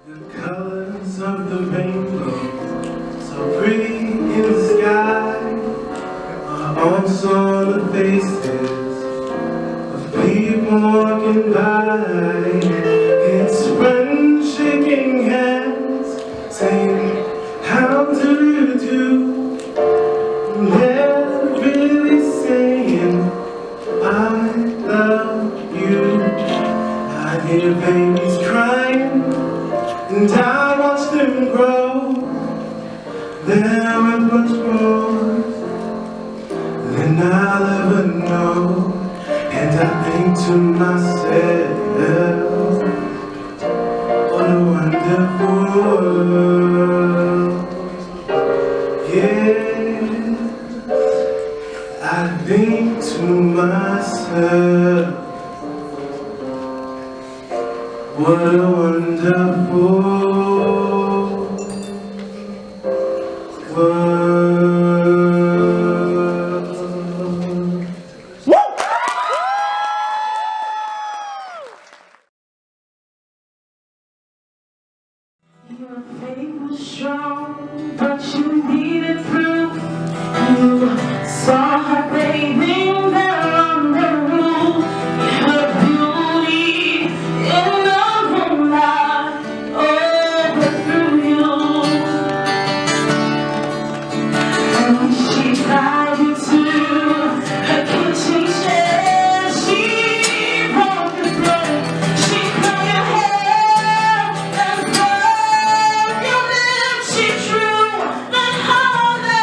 The colors of the rainbow, so pretty in the sky, are also on the faces of people walking by. It's friends shaking hands, saying, how do you do? They're really saying, I love you. I hear babies crying, and I watch them grow. They're much more than I'll ever know. And I think to myself, what a wonderful world. Yes, I think to myself, what a wonderful Your faith was strong, but you needed proof. You saw her bathing there on the roof. Her beauty in the moonlight overthrew you. And she tied you to her kitchen chair. She broke your thread. She cut your hair and broke your lips. She drew the hallelujah.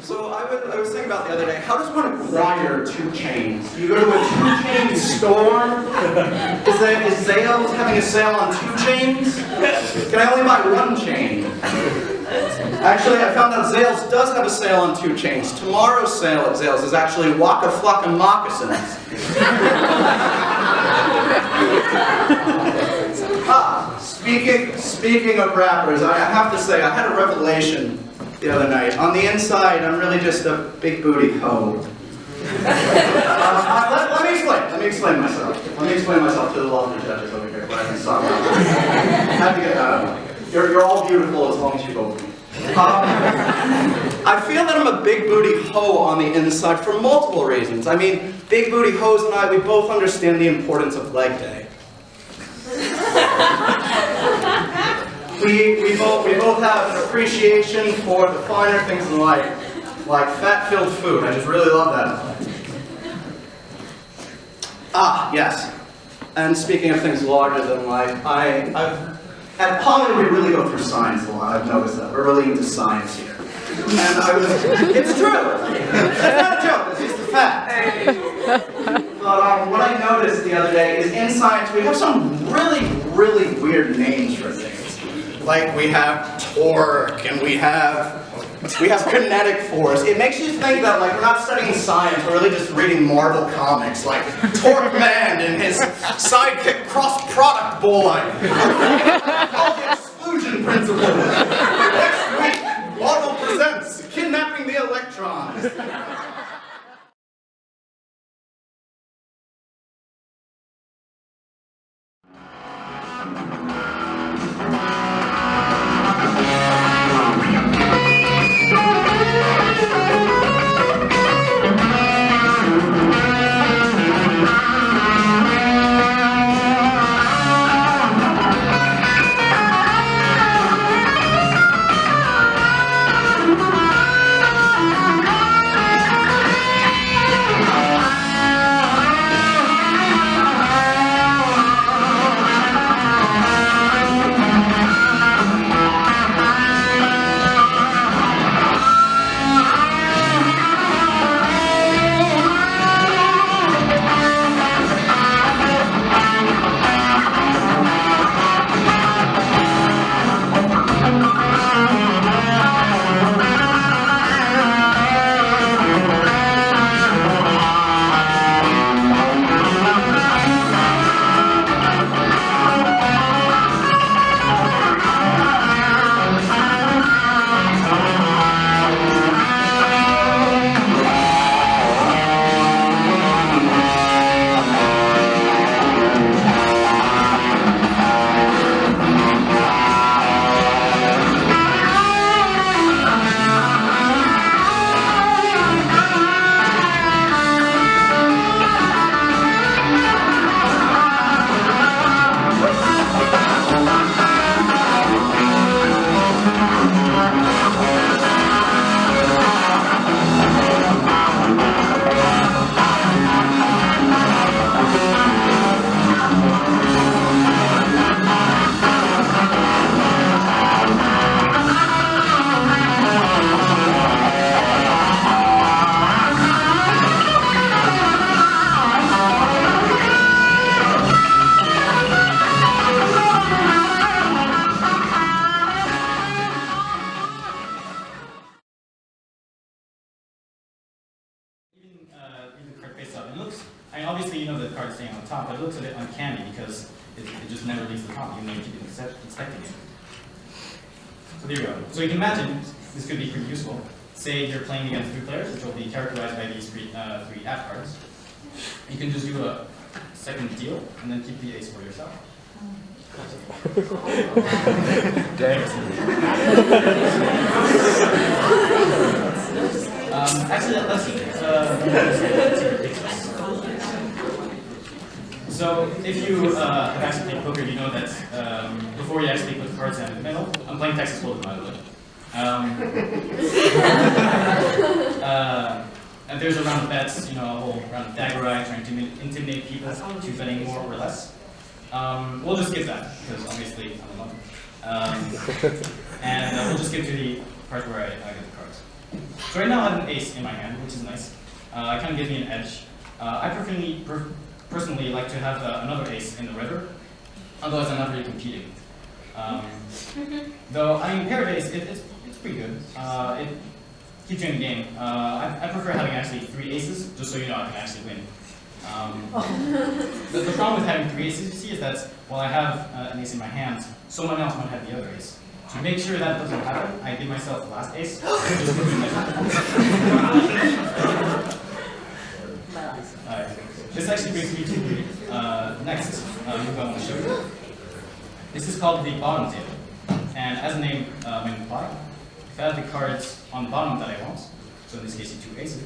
So I was thinking about the other day, how does one acquire 2 chains? Do you go to a 2-chain store? Is Zales having a sale on 2 chains? Can I only buy 1 chain? Actually, I found out Zales does have a sale on 2 chains. Tomorrow's sale at Zales is actually Waka Flocka moccasins. Speaking of rappers, I have to say, I had a revelation the other night. On the inside, I'm really just a big booty hoe. Let me explain myself. Let me explain myself to the lovely judges over here. I have to get that out. You're all beautiful as long as you vote for me. I feel that I'm a big booty hoe on the inside for multiple reasons. I mean, big booty hoes and I, we both understand the importance of leg day. We both have an appreciation for the finer things in life, like fat-filled food. I just really love that. Ah, yes. And speaking of things larger than life, at Pollen we really go through science a lot. I've noticed that. We're really into science here. And it's true. That's not a joke, it's just a fact. But what I noticed the other day is in science we have some really, really weird names for things. Like we have torque, and we have kinetic force. It makes you think that like we're not studying science, we're really just reading Marvel comics, like Torque Man and his sidekick cross-product boy. All the exclusion principle. Next week, Marvel presents Kidnapping the Electrons. Obviously, you know the card is staying on top, but it looks a bit uncanny because it just never leaves the top, even though you keep expecting it. So there you go. So you can imagine this could be pretty useful. Say you're playing against 3 players, which will be characterized by these three app cards. You can just do a second deal and then keep the ace for yourself. Actually, let's see. So if you have actually played poker, you know that before you actually put the cards down in the middle, I'm playing Texas Hold'em, by the way. And there's a round of bets, you know, a whole round of daggerite, trying to intimidate people to betting more or less. We'll just skip that, because obviously I'm alone. And we'll just skip to the part where I get the cards. So right now I have an ace in my hand, which is nice. It kind of gives me an edge. I personally like to have another ace in the river, otherwise I'm not really competing. Though, I mean, paired ace, it's pretty good. It keeps you in the game. I prefer having actually 3 aces, just so you know I can actually win. The problem with having 3 aces, you see, is that while I have an ace in my hand, someone else might have the other ace. To make sure that doesn't happen, I give myself the last ace. This actually brings me to the next move I want to show you. This is called the bottom table. And as the name might imply, if I have the cards on the bottom that I want, so in this case the 2 aces,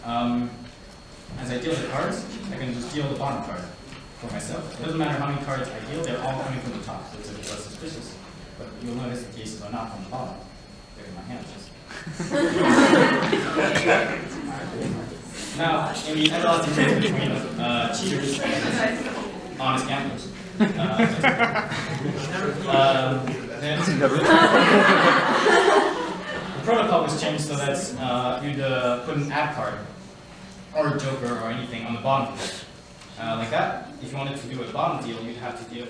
as I deal the cards, I can just deal the bottom card for myself. It doesn't matter how many cards I deal, they're all coming from the top, so it's a bit less suspicious. But you'll notice the cases are not from the bottom. They're in my hands. Now, in the epilogue between cheaters and honest gamblers, the protocol was changed so that you'd put an ad card or a joker or anything on the bottom like that. If you wanted to do a bottom deal, you'd have to deal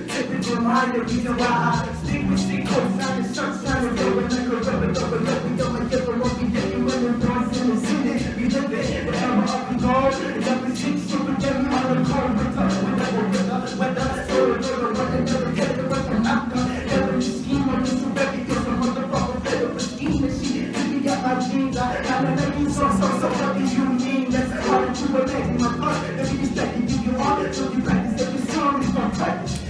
Typical mind, the reason why I stick with sick co-sign and sunshine and going like a rubber, double up, we don't get the one we get when the boys in the city. We live it, whatever up and go, and up and six, so we get me on the car, with us, with us, so never get the rest of after. Never the scheme, I'm just a baby, because I'm on the motherfucker, better scheme, and she to me up my jeans. I know you so, what do you mean? That's hard to relate my part, let me just let you give you all, so you practice every song, it's gonna practice.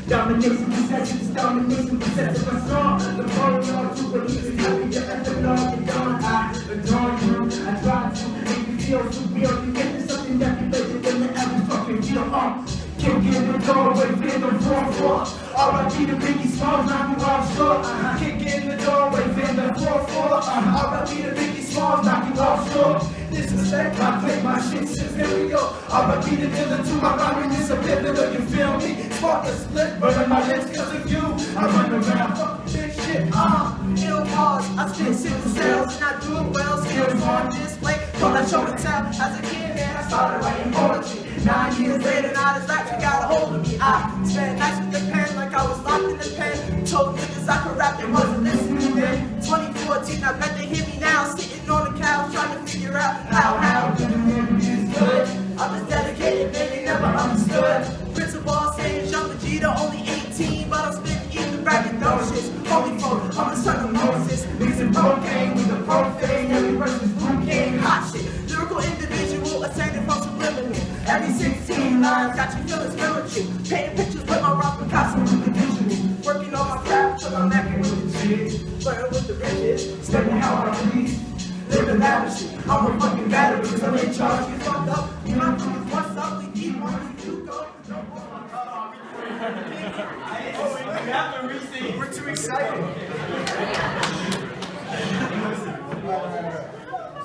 Domination, possession, domination, possession, my song. The more you all do, but even happy, you're at the Lord, you're gone. I adore you, I try to make you feel so real. You get to something that be better than the average fucking real. Can't get in the doorway, feel the 4-4. R.I.P. the Biggie Smalls, knock you offshore. Can't get in the doorway, feel the 4-4. R.I.P. the Biggie Smalls, knock you offshore. Disrespect, I play my shit scenario. R.I.P. the villain to my rhyming is a pivotal, you feel me? Spark a split, burn my lips cause of you. I run around, fucking big shit, ill pause. I spit simple sales and I do it well. Skills on display, thought I showed and tell. As a kid, man, I started writing poetry. 9 years later, now this rap got a hold of me. I spent nights with the pen like I was locked in the pen. Told niggas I could rap, they wasn't listening then. 2014, I bet they hear me now. Sitting on the couch trying to figure out how the memory is good. I was dedicated, man, they never understood. Principal saying young Vegeta, only 18, but I'm spitting even rapping those shits. Holy folk, I'm the son of Moses. Mixing cocaine with the profane, every verse is cocaine, hot shit. Lyrical individual, ascending from subliminal. Every 16 lines got you feeling spiritual. Painting pictures with my rock Picasso with the visuals. Working on my craft till I'm knacking with the jigs. Flirting with the riches, spending how I please. Living lavishly, I'm a fucking battery because I'm in charge. You fucked up, you know what's up, we keep on, we do go. We're too excited.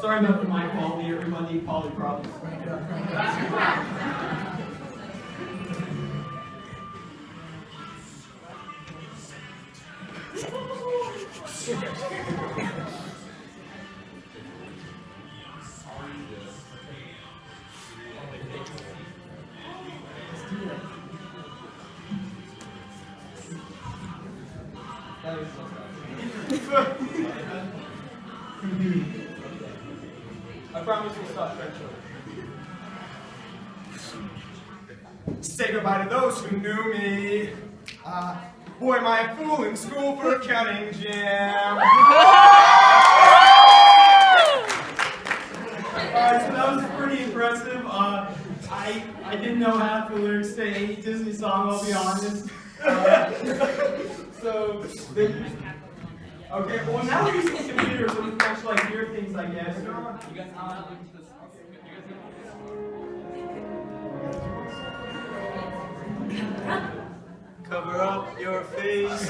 Sorry about the mic quality, everybody. Poly problems. I promise we'll stop friendship. Say goodbye to those who knew me. Boy, am I a fool in school for accounting jam. So that was pretty impressive. I didn't know half the lyrics to any Disney song, I'll be honest. Okay, well now we're using computers so we can actually like hear things, I guess. Cover up your face.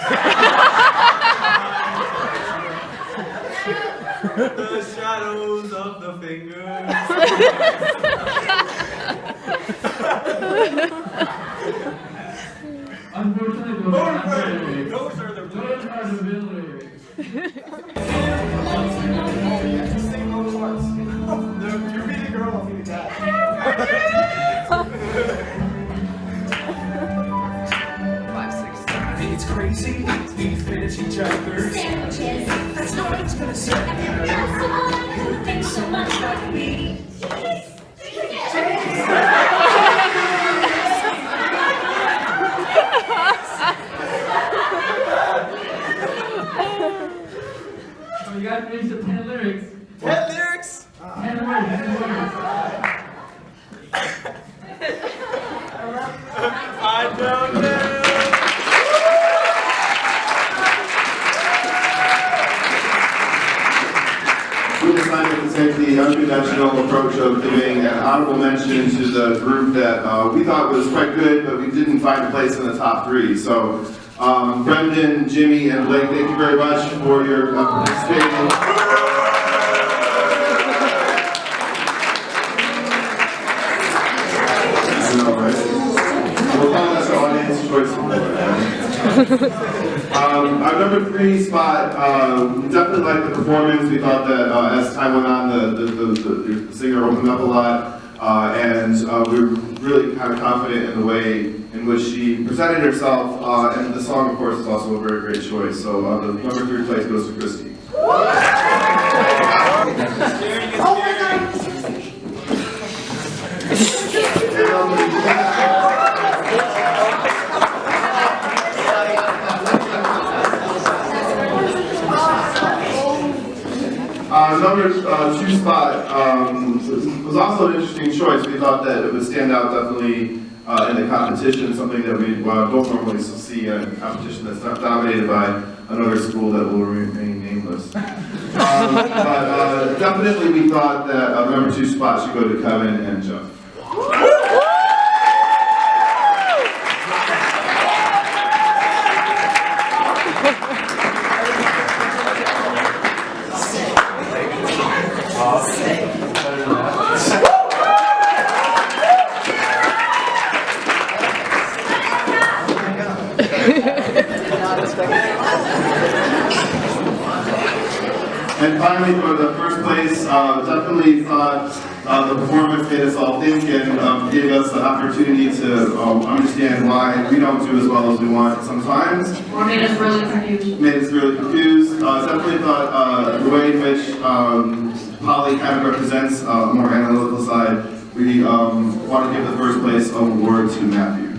The shadows of the fingers. Unfortunately, those are the lyrics. Sing those parts. You be the girl, I'll be the guy. 5, 6, 7. It's crazy. These fantasy chapters. Sandwiches, that's not what it's gonna say. That's the one who thinks so much like me. So you gotta finish the 10 lyrics. 10 lyrics? 10 words, 10 words. I don't know. We decided to take the unconventional approach of giving an honorable mention to the group that we thought was quite good, but we didn't find a place in the top 3. So, Brendan, Jimmy, and Blake, thank you very much for your participating. We'll call this our audience choice award. Our number 3 spot, we definitely liked the performance. We thought that as time went on, the singer opened up a lot. and we were really kind of confident in the way in which she presented herself, and the song, of course, is also a very great choice. So the number 3 place goes to Christy. Number 2 spot was also an interesting choice. We thought that it would stand out definitely in the competition, something that we don't normally see in a competition that's not dominated by another school that will remain nameless. But definitely we thought that number 2 spot should go to Kevin and Jeff. And finally, for the first place, definitely thought the performance made us all think and gave us the opportunity to understand why we don't do as well as we want sometimes. Or made us really confused. Made us really confused. Definitely thought the way in which Polly kind of represents a more analytical side, we want to give the first place award to Matthew.